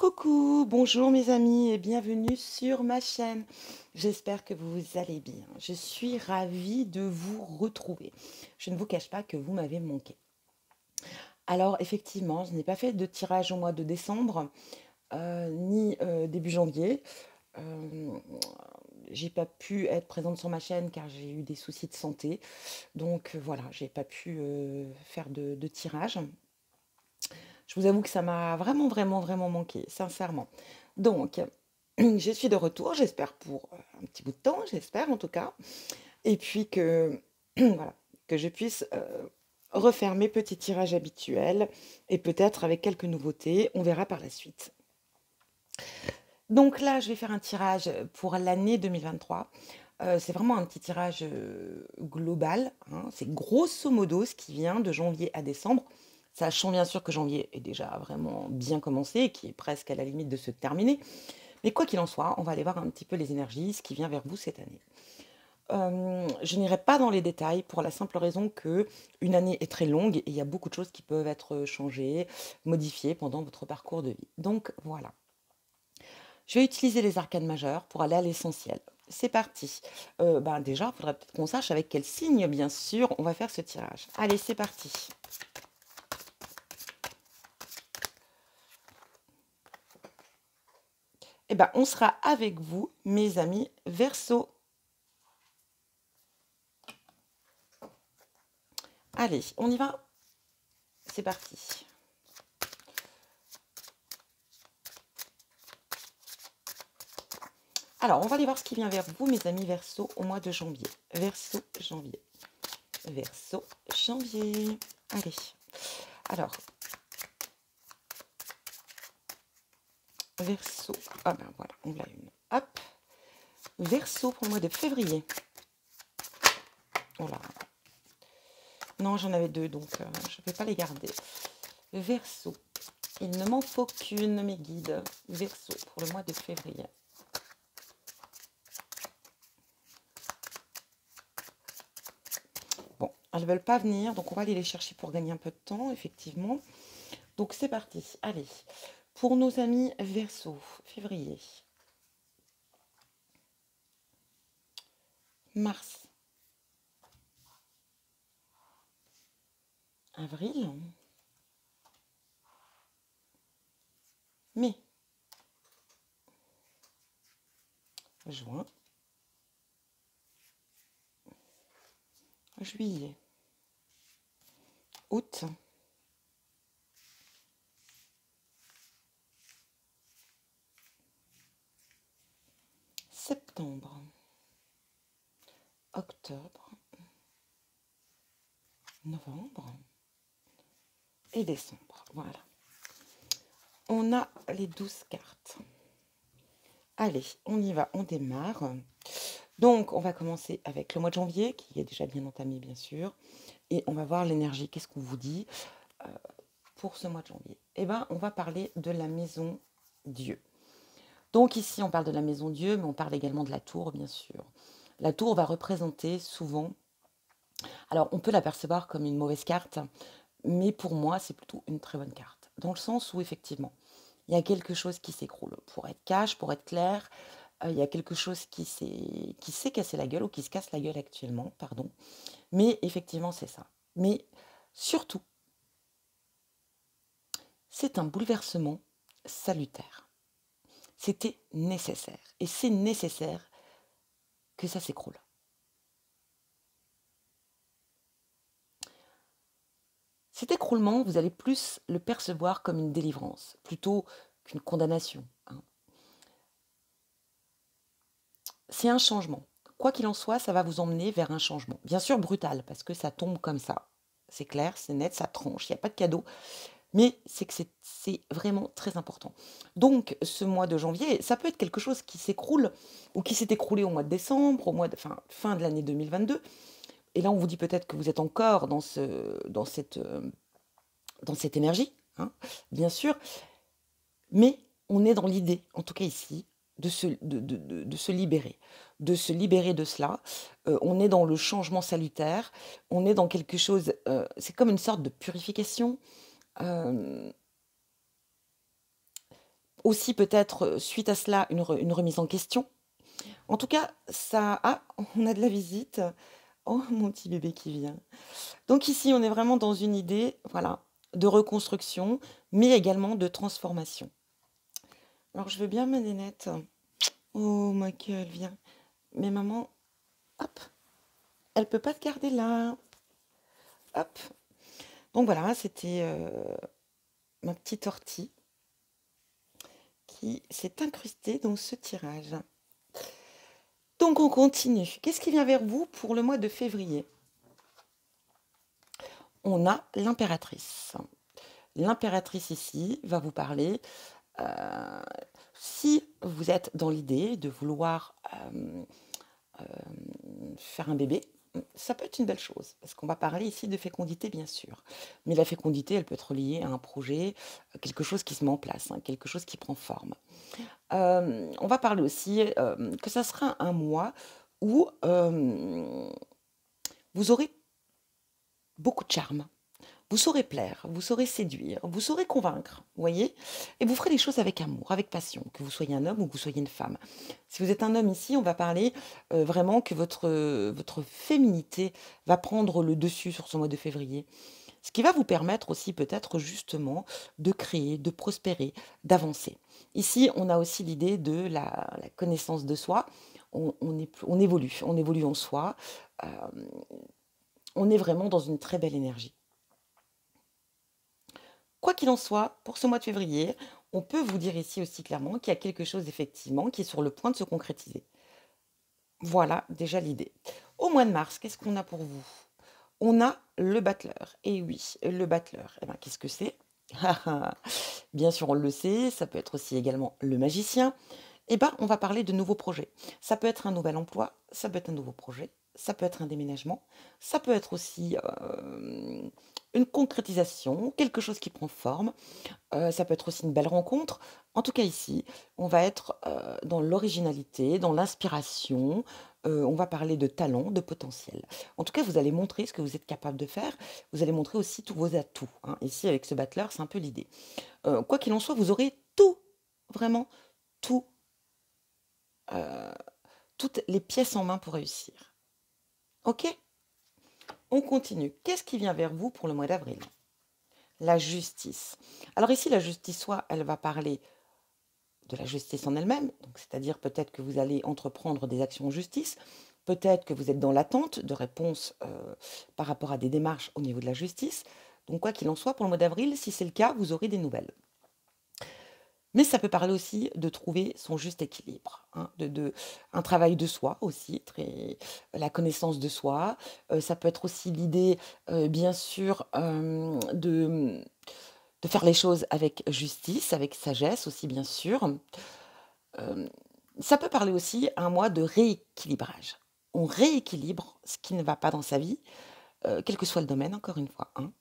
Coucou, bonjour mes amis et bienvenue sur ma chaîne. J'espère que vous allez bien. Je suis ravie de vous retrouver. Je ne vous cache pas que vous m'avez manqué. Alors effectivement, je n'ai pas fait de tirage au mois de décembre, ni début janvier. Euh, j'ai pas pu être présente sur ma chaîne car j'ai eu des soucis de santé. Donc voilà, j'ai pas pu faire de tirage. Je vous avoue que ça m'a vraiment, vraiment, vraiment manqué, sincèrement. Donc, je suis de retour, j'espère pour un petit bout de temps, j'espère en tout cas. Et puis que, voilà, que je puisse refaire mes petits tirages habituels et peut-être avec quelques nouveautés, on verra par la suite. Donc là, je vais faire un tirage pour l'année 2023. C'est vraiment un petit tirage global, hein. C'est grosso modo ce qui vient de janvier à décembre, sachant bien sûr que janvier est déjà vraiment bien commencé et qui est presque à la limite de se terminer. Mais quoi qu'il en soit, on va aller voir un petit peu les énergies, ce qui vient vers vous cette année. Je n'irai pas dans les détails pour la simple raison que une année est très longue et il y a beaucoup de choses qui peuvent être changées, modifiées pendant votre parcours de vie. Donc voilà. Je vais utiliser les arcanes majeures pour aller à l'essentiel. C'est parti. Déjà, il faudrait peut-être qu'on sache avec quel signe, bien sûr, on va faire ce tirage. Allez, c'est parti. Eh ben, on sera avec vous, mes amis Verseau. Allez, on y va. C'est parti. Alors, on va aller voir ce qui vient vers vous, mes amis Verseau, au mois de janvier. Verseau, janvier. Verseau, janvier. Allez. Alors, Verseau. Ah ben voilà, on l'a une. Hop. Verseau pour le mois de février. Oh là. Non, j'en avais deux, donc je ne vais pas les garder. Verseau. Il ne m'en faut qu'une, mes guides. Verseau pour le mois de février. Bon, elles ne veulent pas venir, donc on va aller les chercher pour gagner un peu de temps, effectivement. Donc c'est parti. Allez. Pour nos amis Verseau, février. Mars. Avril. Mai. Juin. Juillet. Août. Septembre. Octobre. Novembre. Et décembre. Voilà. On a les 12 cartes. Allez, on y va, on démarre. Donc, on va commencer avec le mois de janvier, qui est déjà bien entamé, bien sûr. Et on va voir l'énergie. Qu'est-ce qu'on vous dit pour ce mois de janvier? Eh bien, on va parler de la maison Dieu. Donc ici, on parle de la maison Dieu, mais on parle également de la tour, bien sûr. La tour va représenter souvent... Alors, on peut l'apercevoir comme une mauvaise carte, mais pour moi, c'est plutôt une très bonne carte. Dans le sens où, effectivement, il y a quelque chose qui s'écroule. Pour être cash, pour être clair, il y a quelque chose qui s'est cassé la gueule ou qui se casse la gueule actuellement, pardon. Mais effectivement, c'est ça. Mais surtout, c'est un bouleversement salutaire. C'était nécessaire. Et c'est nécessaire que ça s'écroule. Cet écroulement, vous allez plus le percevoir comme une délivrance, plutôt qu'une condamnation, hein. C'est un changement. Quoi qu'il en soit, ça va vous emmener vers un changement. Bien sûr, brutal, parce que ça tombe comme ça. C'est clair, c'est net, ça tranche, il n'y a pas de cadeau. Mais c'est que c'est vraiment très important. Donc, ce mois de janvier, ça peut être quelque chose qui s'écroule ou qui s'est écroulé au mois de décembre, fin de l'année 2022. Et là, on vous dit peut-être que vous êtes encore dans cette énergie, hein, bien sûr. Mais on est dans l'idée, en tout cas ici, de se libérer. De se libérer de cela. On est dans le changement salutaire. On est dans quelque chose... c'est comme une sorte de purification. Aussi peut-être, suite à cela, une remise en question. En tout cas, ça ah, on a de la visite. Oh, mon petit bébé qui vient. Donc ici, on est vraiment dans une idée, voilà, de reconstruction, mais également de transformation. Alors je veux bien ma nénette. Oh, Michael, viens. Mais maman, hop, elle peut pas te garder là. Hop. Donc voilà, c'était, ma petite ortie qui s'est incrustée dans ce tirage. Donc on continue. Qu'est-ce qui vient vers vous pour le mois de février? On a l'impératrice. L'impératrice ici va vous parler, euh, si vous êtes dans l'idée de vouloir faire un bébé, ça peut être une belle chose, parce qu'on va parler ici de fécondité, bien sûr. Mais la fécondité, elle peut être liée à un projet, quelque chose qui se met en place, hein, quelque chose qui prend forme. On va parler aussi que ça sera un mois où vous aurez beaucoup de charme. Vous saurez plaire, vous saurez séduire, vous saurez convaincre, vous voyez? Et vous ferez les choses avec amour, avec passion, que vous soyez un homme ou que vous soyez une femme. Si vous êtes un homme ici, on va parler vraiment que votre féminité va prendre le dessus sur ce mois de février. Ce qui va vous permettre aussi peut-être justement de créer, de prospérer, d'avancer. Ici, on a aussi l'idée de la connaissance de soi. On évolue en soi. euh, on est vraiment dans une très belle énergie. Quoi qu'il en soit, pour ce mois de février, on peut vous dire ici aussi clairement qu'il y a quelque chose effectivement qui est sur le point de se concrétiser. Voilà déjà l'idée. Au mois de mars, qu'est-ce qu'on a pour vous? On a le battleur. Et oui, le battleur. Eh ben, qu'est-ce que c'est? Bien sûr, on le sait, ça peut être aussi également le magicien. Eh ben, on va parler de nouveaux projets. Ça peut être un nouvel emploi, ça peut être un nouveau projet, ça peut être un déménagement, ça peut être aussi une concrétisation, quelque chose qui prend forme, ça peut être aussi une belle rencontre. En tout cas ici, on va être dans l'originalité, dans l'inspiration, on va parler de talent, de potentiel. En tout cas, vous allez montrer ce que vous êtes capable de faire, vous allez montrer aussi tous vos atouts, hein. Ici, avec ce battleur, c'est un peu l'idée. Quoi qu'il en soit, vous aurez tout, vraiment tout, euh, toutes les pièces en main pour réussir. Ok? On continue. Qu'est-ce qui vient vers vous pour le mois d'avril? La justice. Alors ici, la justice, soit elle va parler de la justice en elle-même, donc c'est-à-dire peut-être que vous allez entreprendre des actions en justice, peut-être que vous êtes dans l'attente de réponses par rapport à des démarches au niveau de la justice. Donc quoi qu'il en soit, pour le mois d'avril, si c'est le cas, vous aurez des nouvelles. Mais ça peut parler aussi de trouver son juste équilibre, hein, un travail de soi aussi, la connaissance de soi. Ça peut être aussi l'idée, bien sûr, de faire les choses avec justice, avec sagesse aussi, bien sûr. Ça peut parler aussi à un mois de rééquilibrage. On rééquilibre ce qui ne va pas dans sa vie, quel que soit le domaine, encore une fois, hein.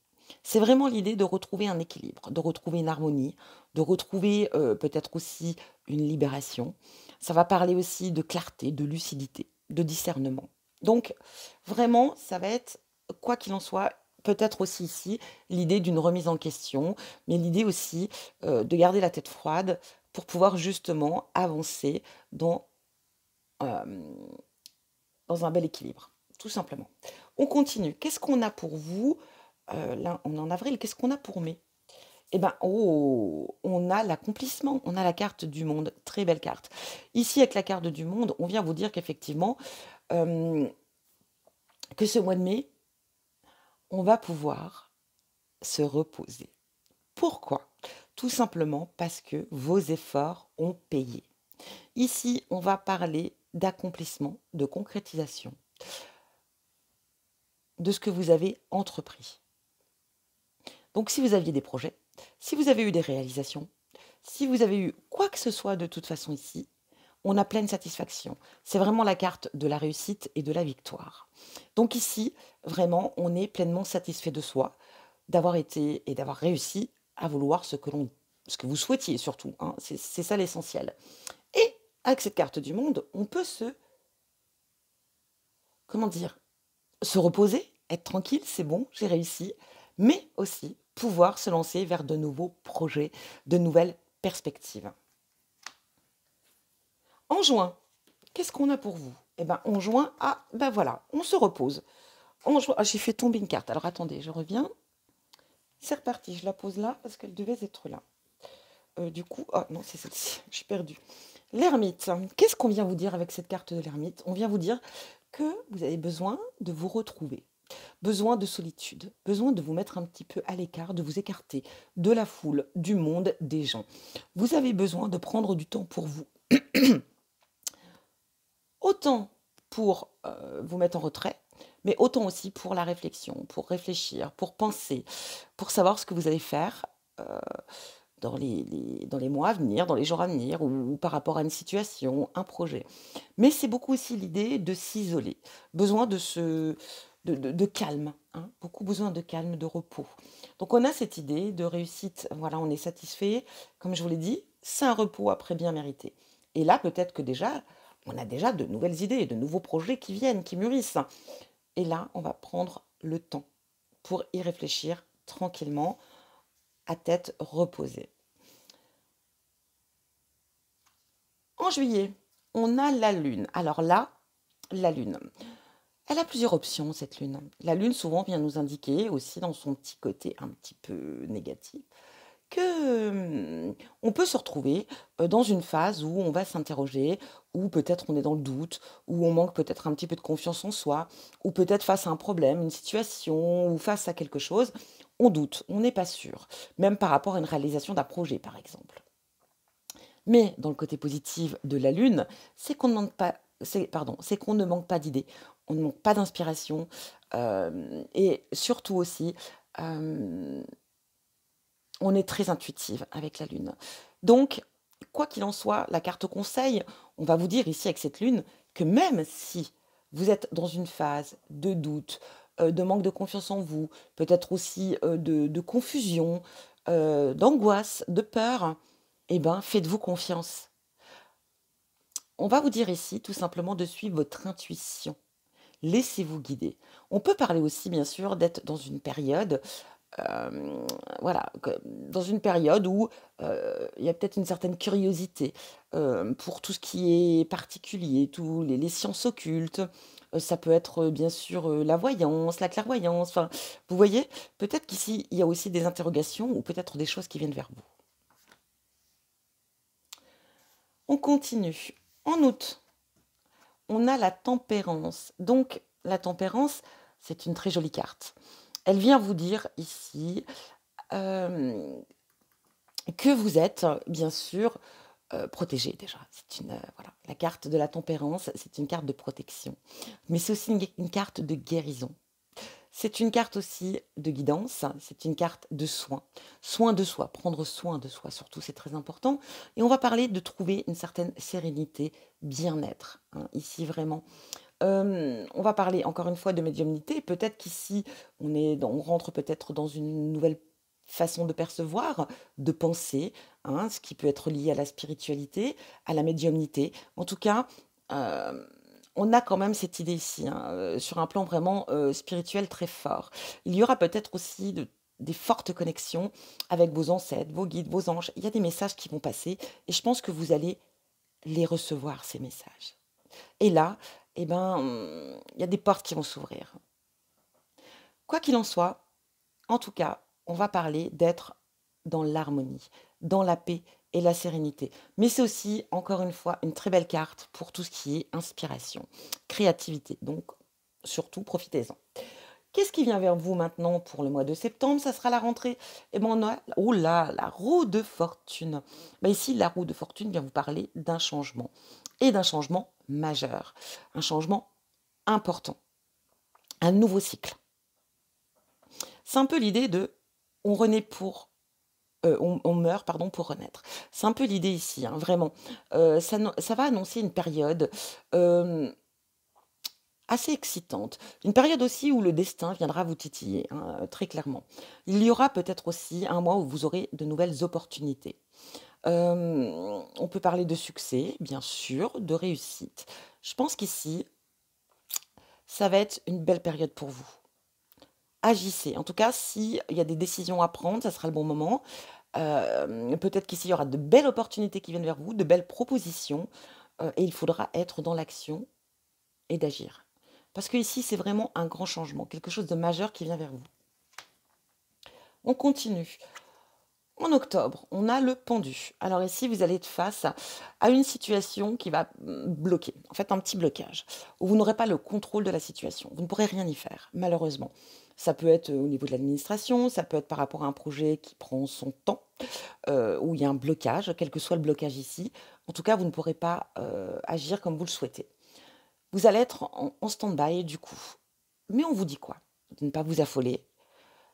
C'est vraiment l'idée de retrouver un équilibre, de retrouver une harmonie, de retrouver peut-être aussi une libération. Ça va parler aussi de clarté, de lucidité, de discernement. Donc, vraiment, ça va être, quoi qu'il en soit, peut-être aussi ici, l'idée d'une remise en question, mais l'idée aussi de garder la tête froide pour pouvoir justement avancer dans, euh, dans un bel équilibre, tout simplement. On continue. Qu'est-ce qu'on a pour vous? Là, on est en avril. Qu'est-ce qu'on a pour mai? Eh ben, oh, on a l'accomplissement, on a la carte du monde, très belle carte. Ici, avec la carte du monde, on vient vous dire qu'effectivement, euh, que ce mois de mai, on va pouvoir se reposer. Pourquoi? Tout simplement parce que vos efforts ont payé. Ici, on va parler d'accomplissement, de concrétisation, de ce que vous avez entrepris. Donc, si vous aviez des projets, si vous avez eu des réalisations, si vous avez eu quoi que ce soit de toute façon ici, on a pleine satisfaction. C'est vraiment la carte de la réussite et de la victoire. Donc ici, vraiment, on est pleinement satisfait de soi, d'avoir été et d'avoir réussi à vouloir ce que vous souhaitiez surtout, hein. C'est ça l'essentiel. Et avec cette carte du monde, on peut comment dire, se reposer, être tranquille, c'est bon, j'ai réussi, mais aussi pouvoir se lancer vers de nouveaux projets, de nouvelles perspectives. En juin, qu'est-ce qu'on a pour vous? Eh ben, en juin, ah, ben voilà, on se repose. En juin, ah, j'ai fait tomber une carte. Alors attendez, je reviens. C'est reparti, je la pose là parce qu'elle devait être là. Du coup, ah non, c'est celle-ci, je suis perdue. L'ermite, qu'est-ce qu'on vient vous dire avec cette carte de l'ermite? On vient vous dire que vous avez besoin de vous retrouver, besoin de solitude, besoin de vous mettre un petit peu à l'écart, de vous écarter de la foule, du monde, des gens. Vous avez besoin de prendre du temps pour vous. Autant pour vous mettre en retrait, mais autant aussi pour la réflexion, pour réfléchir, pour penser, pour savoir ce que vous allez faire dans dans les mois à venir, dans les jours à venir, ou par rapport à une situation, un projet. Mais c'est beaucoup aussi l'idée de s'isoler, besoin de calme, hein, beaucoup besoin de calme, de repos. Donc on a cette idée de réussite, voilà, on est satisfait, comme je vous l'ai dit, c'est un repos après bien mérité. Et là, peut-être que déjà, on a déjà de nouvelles idées, de nouveaux projets qui viennent, qui mûrissent. Et là, on va prendre le temps pour y réfléchir tranquillement, à tête reposée. En juillet, on a la Lune. Alors là, la Lune, elle a plusieurs options, cette Lune. La Lune, souvent, vient nous indiquer aussi dans son petit côté un petit peu négatif que on peut se retrouver dans une phase où on va s'interroger, où peut-être on est dans le doute, où on manque peut-être un petit peu de confiance en soi, ou peut-être face à un problème, une situation, ou face à quelque chose, on doute, on n'est pas sûr, même par rapport à une réalisation d'un projet, par exemple. Mais dans le côté positif de la Lune, c'est qu'on ne manque pas, c'est qu'on ne manque pas d'idées, on ne manque pas d'inspiration, et surtout aussi, euh, on est très intuitive avec la Lune. Donc, quoi qu'il en soit, la carte conseil, on va vous dire ici avec cette Lune que même si vous êtes dans une phase de doute, de manque de confiance en vous, peut-être aussi de confusion, d'angoisse, de peur, eh ben, faites-vous confiance. On va vous dire ici tout simplement de suivre votre intuition. Laissez-vous guider. On peut parler aussi, bien sûr, d'être dans une période voilà, dans une période où il y a peut-être une certaine curiosité pour tout ce qui est particulier, tous les sciences occultes. Ça peut être bien sûr la voyance, la clairvoyance. Enfin, vous voyez, peut-être qu'ici il y a aussi des interrogations ou peut-être des choses qui viennent vers vous. On continue. En août, on a la tempérance. Donc, la tempérance, c'est une très jolie carte. Elle vient vous dire ici euh, que vous êtes, bien sûr, protégé déjà. C'est voilà, la carte de la tempérance, c'est une carte de protection. Mais c'est aussi une carte de guérison. C'est une carte aussi de guidance, c'est une carte de soin. Soin de soi, prendre soin de soi, surtout, c'est très important. Et on va parler de trouver une certaine sérénité, bien-être, hein, ici vraiment. On va parler encore une fois de médiumnité. Peut-être qu'ici, on rentre peut-être dans une nouvelle façon de percevoir, de penser, hein, ce qui peut être lié à la spiritualité, à la médiumnité. En tout cas, euh, on a quand même cette idée ici, hein, sur un plan vraiment spirituel très fort. Il y aura peut-être aussi des fortes connexions avec vos ancêtres, vos guides, vos anges. Il y a des messages qui vont passer et je pense que vous allez les recevoir, ces messages. Et là, eh ben, il y a des portes qui vont s'ouvrir. Quoi qu'il en soit, en tout cas, on va parler d'être dans l'harmonie, dans la paix et la sérénité. Mais c'est aussi, encore une fois, une très belle carte pour tout ce qui est inspiration, créativité. Donc, surtout, profitez-en. Qu'est-ce qui vient vers vous maintenant pour le mois de septembre? Ça sera la rentrée. Et ben on a, oh là, la roue de fortune. Ben ici, la roue de fortune vient vous parler d'un changement. Et d'un changement majeur. Un changement important. Un nouveau cycle. C'est un peu l'idée de on renaît pour on meurt pardon pour renaître. C'est un peu l'idée ici, hein, vraiment. Ça va annoncer une période assez excitante. Une période aussi où le destin viendra vous titiller, hein, très clairement. Il y aura peut-être aussi un mois où vous aurez de nouvelles opportunités. On peut parler de succès, bien sûr, de réussite. Je pense qu'ici, ça va être une belle période pour vous. Agissez. En tout cas, s'il y a des décisions à prendre, ça sera le bon moment. Peut-être qu'ici, il y aura de belles opportunités qui viennent vers vous, de belles propositions. et il faudra être dans l'action et d'agir. Parce que ici, c'est vraiment un grand changement, quelque chose de majeur qui vient vers vous. On continue. En octobre, on a le pendu. Alors ici, vous allez être face à une situation qui va bloquer, en fait un petit blocage, où vous n'aurez pas le contrôle de la situation. Vous ne pourrez rien y faire, malheureusement. Ça peut être au niveau de l'administration, ça peut être par rapport à un projet qui prend son temps, où il y a un blocage, quel que soit le blocage ici. En tout cas, vous ne pourrez pas agir comme vous le souhaitez. Vous allez être en stand-by du coup. Mais on vous dit quoi? De ne pas vous affoler.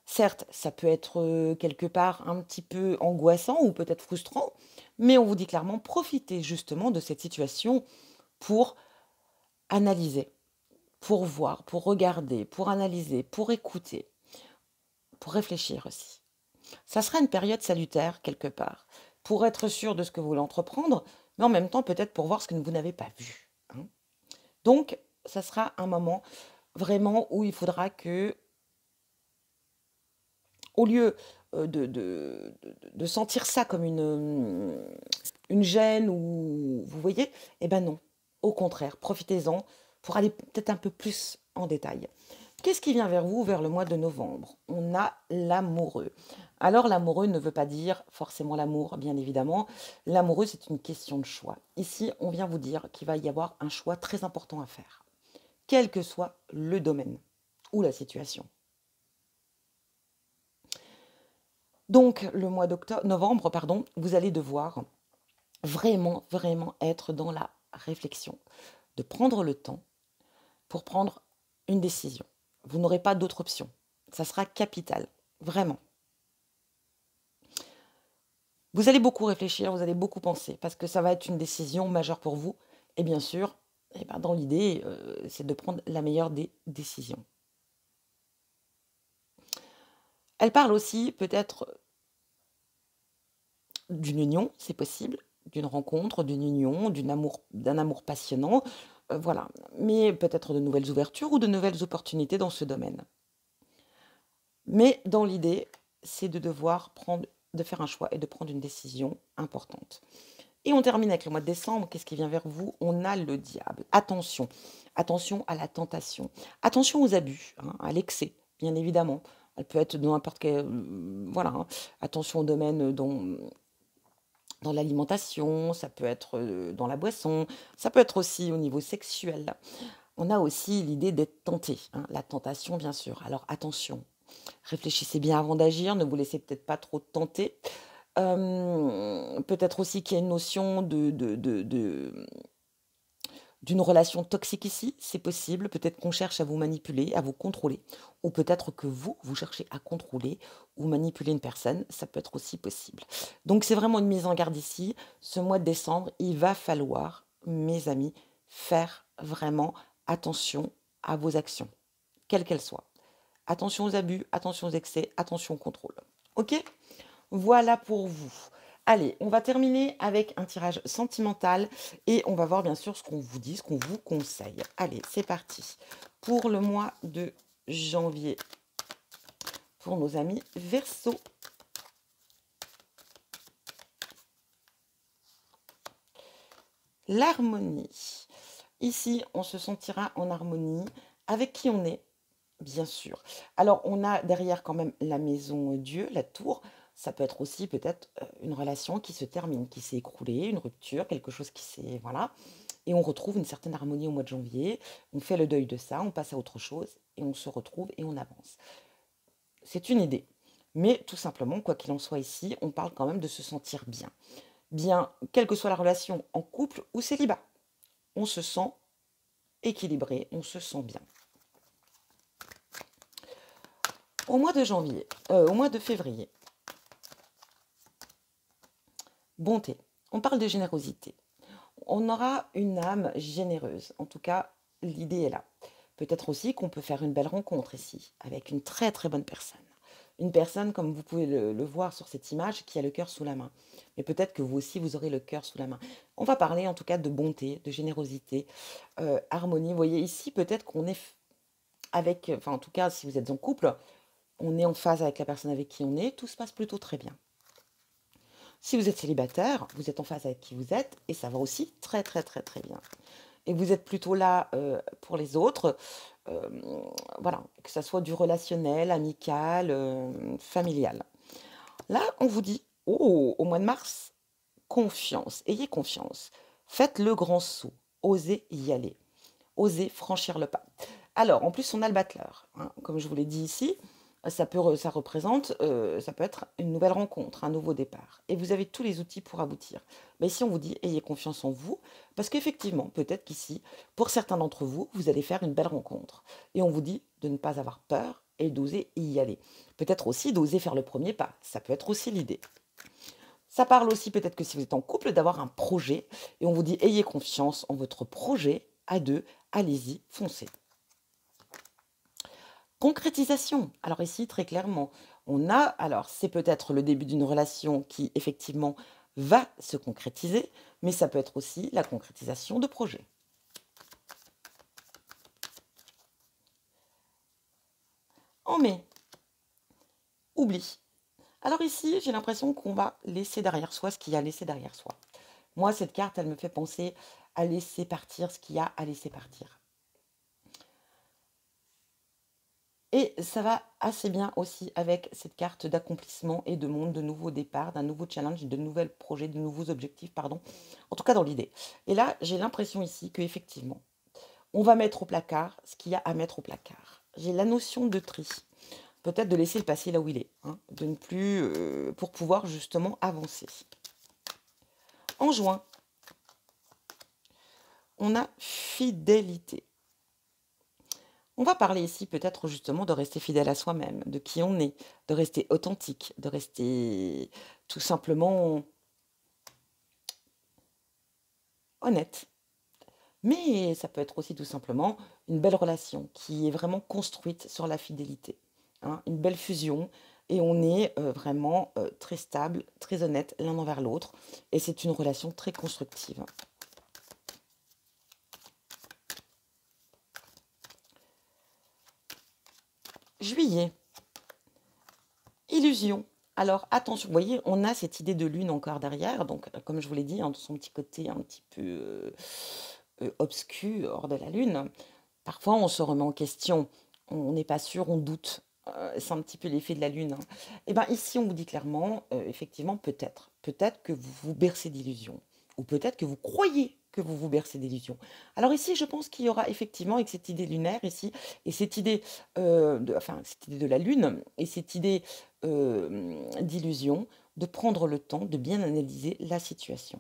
Certes, ça peut être quelque part un petit peu angoissant ou peut-être frustrant, mais on vous dit clairement, profitez justement de cette situation pour analyser, pour voir, pour regarder, pour analyser, pour écouter, pour réfléchir aussi. Ça sera une période salutaire quelque part, pour être sûr de ce que vous voulez entreprendre, mais en même temps peut-être pour voir ce que vous n'avez pas vu, hein. Donc, ça sera un moment vraiment où il faudra que, au lieu de sentir ça comme une gêne, ou vous voyez, eh ben non, au contraire, profitez-en pour aller peut-être un peu plus en détail. Qu'est-ce qui vient vers vous vers le mois de novembre? On a l'amoureux. Alors l'amoureux ne veut pas dire forcément l'amour, bien évidemment. L'amoureux, c'est une question de choix. Ici, on vient vous dire qu'il va y avoir un choix très important à faire, quel que soit le domaine ou la situation. Donc, le mois novembre, pardon, vous allez devoir vraiment, vraiment être dans la réflexion, de prendre le temps pour prendre une décision. Vous n'aurez pas d'autre option. Ça sera capital, vraiment. Vous allez beaucoup réfléchir, vous allez beaucoup penser, parce que ça va être une décision majeure pour vous. Et bien sûr, eh ben, dans l'idée, c'est de prendre la meilleure des décisions. Elle parle aussi peut-être d'une union, c'est possible, d'une rencontre, d'une union, d'un amour passionnant, voilà. Mais peut-être de nouvelles ouvertures ou de nouvelles opportunités dans ce domaine. Mais dans l'idée, c'est de faire un choix et de prendre une décision importante. Et on termine avec le mois de décembre. Qu'est-ce qui vient vers vous? On a le diable. Attention, attention à la tentation. Attention aux abus, hein, à l'excès, bien évidemment. Elle peut être dans n'importe quel... voilà, hein. Attention au domaine dans l'alimentation, ça peut être dans la boisson, ça peut être aussi au niveau sexuel. On a aussi l'idée d'être tenté, hein, la tentation bien sûr. Alors attention, réfléchissez bien avant d'agir, ne vous laissez peut-être pas trop tenter. Peut-être aussi qu'il y a une notion d'une relation toxique ici, c'est possible. Peut-être qu'on cherche à vous manipuler, à vous contrôler. Ou peut-être que vous cherchez à contrôler ou manipuler une personne. Ça peut être aussi possible. Donc c'est vraiment une mise en garde ici. Ce mois de décembre, il va falloir, mes amis, faire vraiment attention à vos actions, quelles qu'elles soient. Attention aux abus, attention aux excès, attention au contrôle. Ok? Voilà pour vous. Allez, on va terminer avec un tirage sentimental et on va voir bien sûr ce qu'on vous dit, ce qu'on vous conseille. Allez, c'est parti. Pour le mois de janvier, pour nos amis Verseau. L'harmonie. Ici, on se sentira en harmonie avec qui on est, bien sûr. Alors, on a derrière quand même la maison Dieu, la tour. Ça peut être aussi peut-être une relation qui se termine, qui s'est écroulée, une rupture, quelque chose qui s'est... Voilà. Et on retrouve une certaine harmonie au mois de janvier. On fait le deuil de ça, on passe à autre chose et on se retrouve et on avance. C'est une idée. Mais tout simplement, quoi qu'il en soit ici, on parle quand même de se sentir bien. Bien, quelle que soit la relation, en couple ou célibat. On se sent équilibré, on se sent bien. Au mois de février, bonté. On parle de générosité. On aura une âme généreuse. En tout cas, l'idée est là. Peut-être aussi qu'on peut faire une belle rencontre ici, avec une très très bonne personne. Une personne, comme vous pouvez le voir sur cette image, qui a le cœur sous la main. Mais peut-être que vous aussi, vous aurez le cœur sous la main. On va parler en tout cas de bonté, de générosité, harmonie. Vous voyez ici, peut-être qu'on est avec... Enfin, en tout cas, si vous êtes en couple, on est en phase avec la personne avec qui on est. Tout se passe plutôt très bien. Si vous êtes célibataire, vous êtes en phase avec qui vous êtes et ça va aussi très, très, très, très bien. Et vous êtes plutôt là pour les autres, voilà, que ça soit du relationnel, amical, familial. Là, on vous dit, oh, au mois de mars, confiance, ayez confiance. Faites le grand saut, osez y aller, osez franchir le pas. Alors, en plus, on a le battleur, hein, comme je vous l'ai dit ici, ça représente, ça peut être une nouvelle rencontre, un nouveau départ. Et vous avez tous les outils pour aboutir. Mais ici, on vous dit, ayez confiance en vous, parce qu'effectivement, peut-être qu'ici, pour certains d'entre vous, vous allez faire une belle rencontre. Et on vous dit de ne pas avoir peur et d'oser y aller. Peut-être aussi d'oser faire le premier pas. Ça peut être aussi l'idée. Ça parle aussi peut-être que si vous êtes en couple, d'avoir un projet. Et on vous dit, ayez confiance en votre projet à deux, allez-y, foncez. Concrétisation. Alors ici, très clairement, on a, alors c'est peut-être le début d'une relation qui effectivement va se concrétiser, mais ça peut être aussi la concrétisation de projets. En mai, oublie. Alors ici, j'ai l'impression qu'on va laisser derrière soi ce qu'il y a laissé derrière soi. Moi, cette carte, elle me fait penser à laisser partir ce qu'il y a à laisser partir. Et ça va assez bien aussi avec cette carte d'accomplissement et de monde, de nouveaux départs, d'un nouveau challenge, de nouveaux projets, de nouveaux objectifs, pardon. En tout cas, dans l'idée. Et là, j'ai l'impression ici qu'effectivement, on va mettre au placard ce qu'il y a à mettre au placard. J'ai la notion de tri. Peut-être de laisser le passé là où il est, hein, de ne plus, pour pouvoir justement avancer. En juin, on a fidélité. On va parler ici peut-être justement de rester fidèle à soi-même, de qui on est, de rester authentique, de rester tout simplement honnête. Mais ça peut être aussi tout simplement une belle relation qui est vraiment construite sur la fidélité, hein, une belle fusion et on est vraiment très stable, très honnête l'un envers l'autre et c'est une relation très constructive. Juillet. Illusion. Alors attention, vous voyez, on a cette idée de lune encore derrière, donc comme je vous l'ai dit, hein, de son petit côté un petit peu obscur hors de la lune. Parfois, on se remet en question, on n'est pas sûr, on doute. C'est un petit peu l'effet de la lune, hein. Et bien ici, on vous dit clairement, effectivement, peut-être que vous vous bercez d'illusions, ou peut-être que vous croyez que vous vous bercez d'illusions. Alors ici, je pense qu'il y aura effectivement, avec cette idée lunaire ici, et cette idée, enfin, cette idée de la lune, et cette idée d'illusion, de prendre le temps de bien analyser la situation.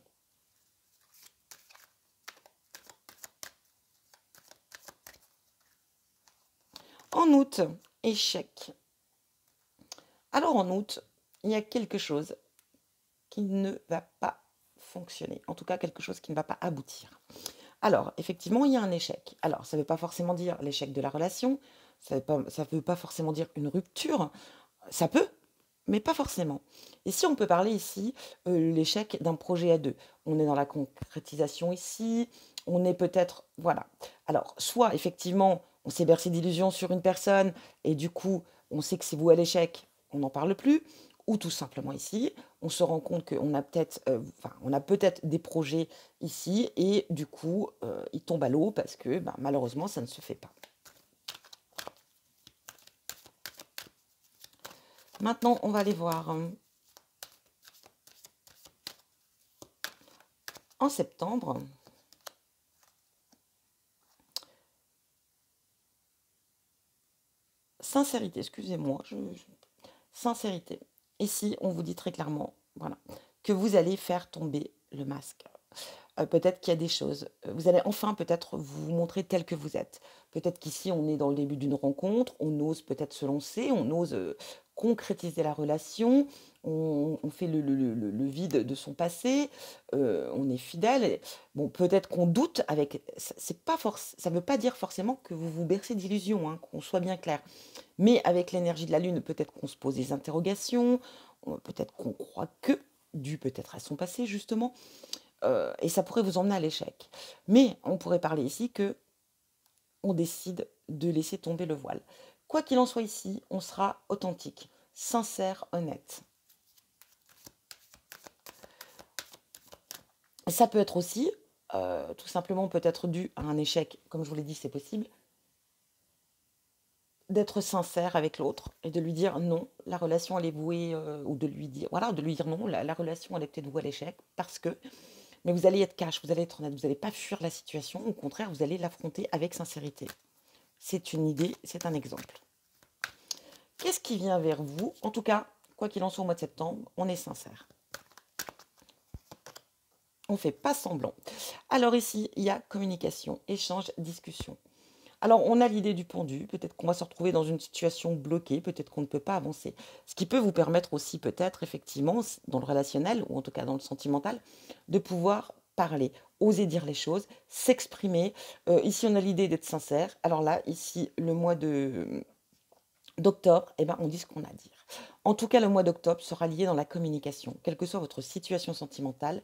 En août, échec. Alors en août, il y a quelque chose qui ne va pas fonctionner. En tout cas, quelque chose qui ne va pas aboutir. Alors, effectivement, il y a un échec. Alors, ça ne veut pas forcément dire l'échec de la relation, ça ne veut pas forcément dire une rupture. Ça peut, mais pas forcément. Et si on peut parler ici, l'échec d'un projet à deux. On est dans la concrétisation ici, on est peut-être, voilà. Alors, soit effectivement, on s'est bercé d'illusions sur une personne, et du coup, on sait que c'est voué à l'échec, on n'en parle plus, ou tout simplement ici, on se rend compte qu'on a peut-être on a peut-être des projets ici, et du coup, ils tombent à l'eau parce que ben, malheureusement, ça ne se fait pas. Maintenant, on va aller voir en septembre. Sincérité, excusez-moi, sincérité. Ici, on vous dit très clairement, voilà, que vous allez faire tomber le masque. Peut-être qu'il y a des choses. Vous allez enfin peut-être vous montrer tel que vous êtes. Peut-être qu'ici, on est dans le début d'une rencontre, on ose peut-être se lancer, on ose concrétiser la relation, on fait le vide de son passé, on est fidèle. Bon, peut-être qu'on doute avec. C'est pas ça ne veut pas dire forcément que vous vous bercez d'illusions, hein, qu'on soit bien clair. Mais avec l'énergie de la Lune, peut-être qu'on se pose des interrogations, peut-être qu'on croit que, dû peut-être à son passé justement, et ça pourrait vous emmener à l'échec. Mais on pourrait parler ici que on décide de laisser tomber le voile. Quoi qu'il en soit ici, on sera authentique, sincère, honnête. Ça peut être aussi, tout simplement peut-être dû à un échec, comme je vous l'ai dit, c'est possible, d'être sincère avec l'autre et de lui dire: «Non, la relation elle est vouée», ou de lui dire voilà, de lui dire: «Non, la relation elle est peut-être vouée à l'échec parce que» mais vous allez être cash, vous allez être honnête, vous allez pas fuir la situation, au contraire, vous allez l'affronter avec sincérité. C'est une idée, c'est un exemple. Qu'est-ce qui vient vers vous? En tout cas, quoi qu'il en soit au mois de septembre, on est sincère. On ne fait pas semblant. Alors ici, il y a communication, échange, discussion. Alors, on a l'idée du pendu, peut-être qu'on va se retrouver dans une situation bloquée, peut-être qu'on ne peut pas avancer. Ce qui peut vous permettre aussi, peut-être, effectivement, dans le relationnel, ou en tout cas dans le sentimental, de pouvoir parler, oser dire les choses, s'exprimer. Ici, on a l'idée d'être sincère. Alors là, ici, le mois d'octobre, eh ben, on dit ce qu'on a à dire. En tout cas, le mois d'octobre sera lié dans la communication. Quelle que soit votre situation sentimentale,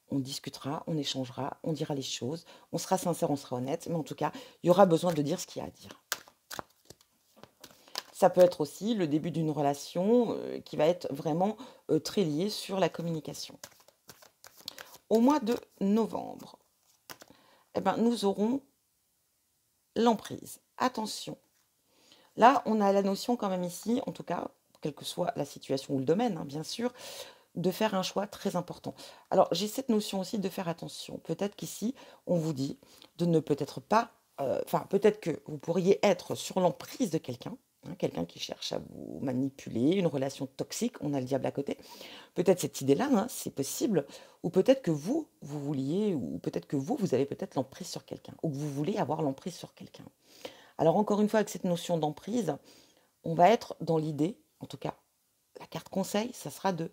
on discutera, on échangera, on dira les choses, on sera sincère, on sera honnête, mais en tout cas, il y aura besoin de dire ce qu'il y a à dire. Ça peut être aussi le début d'une relation qui va être vraiment très liée sur la communication. Au mois de novembre, eh ben, nous aurons l'emprise. Attention. Là, on a la notion quand même ici, en tout cas, quelle que soit la situation ou le domaine, hein, bien sûr, de faire un choix très important. Alors, j'ai cette notion aussi de faire attention. Peut-être qu'ici, on vous dit de ne peut-être pas, enfin, peut-être que vous pourriez être sur l'emprise de quelqu'un, hein, quelqu'un qui cherche à vous manipuler, une relation toxique, on a le diable à côté. Peut-être cette idée-là, hein, c'est possible, ou peut-être que vous vouliez, ou peut-être que vous avez peut-être l'emprise sur quelqu'un, ou que vous voulez avoir l'emprise sur quelqu'un. Alors, encore une fois, avec cette notion d'emprise, on va être dans l'idée, en tout cas, la carte conseil, ça sera de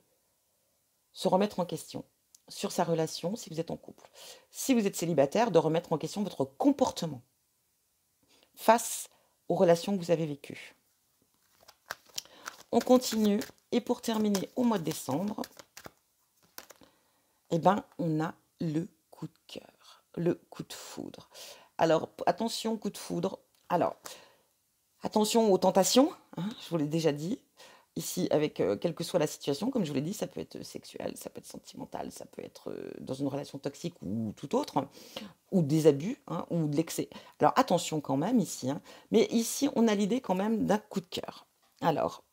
se remettre en question sur sa relation si vous êtes en couple. Si vous êtes célibataire, de remettre en question votre comportement face aux relations que vous avez vécues. On continue et pour terminer au mois de décembre, eh ben, on a le coup de cœur, le coup de foudre. Alors, attention, coup de foudre. Alors, attention aux tentations, hein, je vous l'ai déjà dit. Ici, avec quelle que soit la situation, comme je vous l'ai dit, ça peut être sexuel, ça peut être sentimental, ça peut être dans une relation toxique ou tout autre, ou des abus, hein, ou de l'excès. Alors attention quand même ici, hein, mais ici on a l'idée quand même d'un coup de cœur. Alors,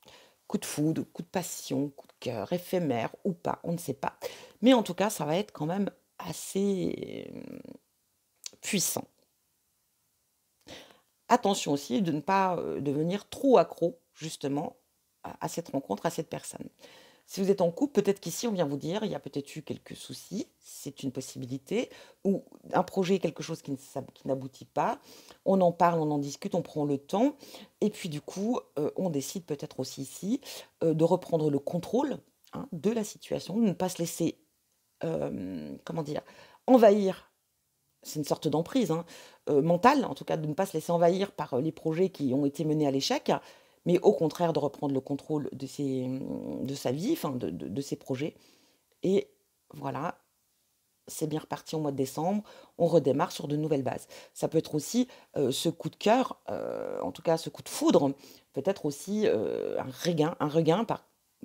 coup de foudre, coup de passion, coup de cœur, éphémère ou pas, on ne sait pas. Mais en tout cas, ça va être quand même assez puissant. Attention aussi de ne pas devenir trop accro, justement, à cette rencontre, à cette personne. Si vous êtes en couple, peut-être qu'ici, on vient vous dire, il y a peut-être eu quelques soucis, c'est une possibilité, ou un projet, quelque chose qui n'aboutit pas. On en parle, on en discute, on prend le temps, et puis du coup, on décide peut-être aussi ici de reprendre le contrôle, hein, de la situation, de ne pas se laisser, comment dire, envahir. C'est une sorte d'emprise, hein, mentale, en tout cas, de ne pas se laisser envahir par les projets qui ont été menés à l'échec, mais au contraire de reprendre le contrôle de sa vie, enfin de ses projets. Et voilà, c'est bien reparti au mois de décembre, on redémarre sur de nouvelles bases. Ça peut être aussi ce coup de cœur, en tout cas ce coup de foudre, peut-être aussi un regain,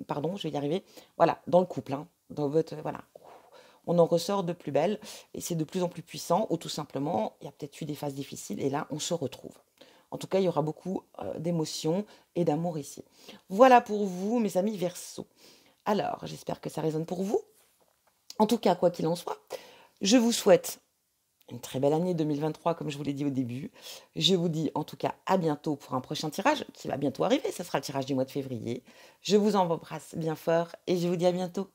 pardon, je vais y arriver, voilà, dans le couple, hein, dans votre, voilà, on en ressort de plus belle et c'est de plus en plus puissant ou tout simplement, il y a peut-être eu des phases difficiles et là, on se retrouve. En tout cas, il y aura beaucoup d'émotions et d'amour ici. Voilà pour vous, mes amis Verseau. Alors, j'espère que ça résonne pour vous. En tout cas, quoi qu'il en soit, je vous souhaite une très belle année 2023, comme je vous l'ai dit au début. Je vous dis en tout cas à bientôt pour un prochain tirage qui va bientôt arriver. Ça sera le tirage du mois de février. Je vous embrasse bien fort et je vous dis à bientôt.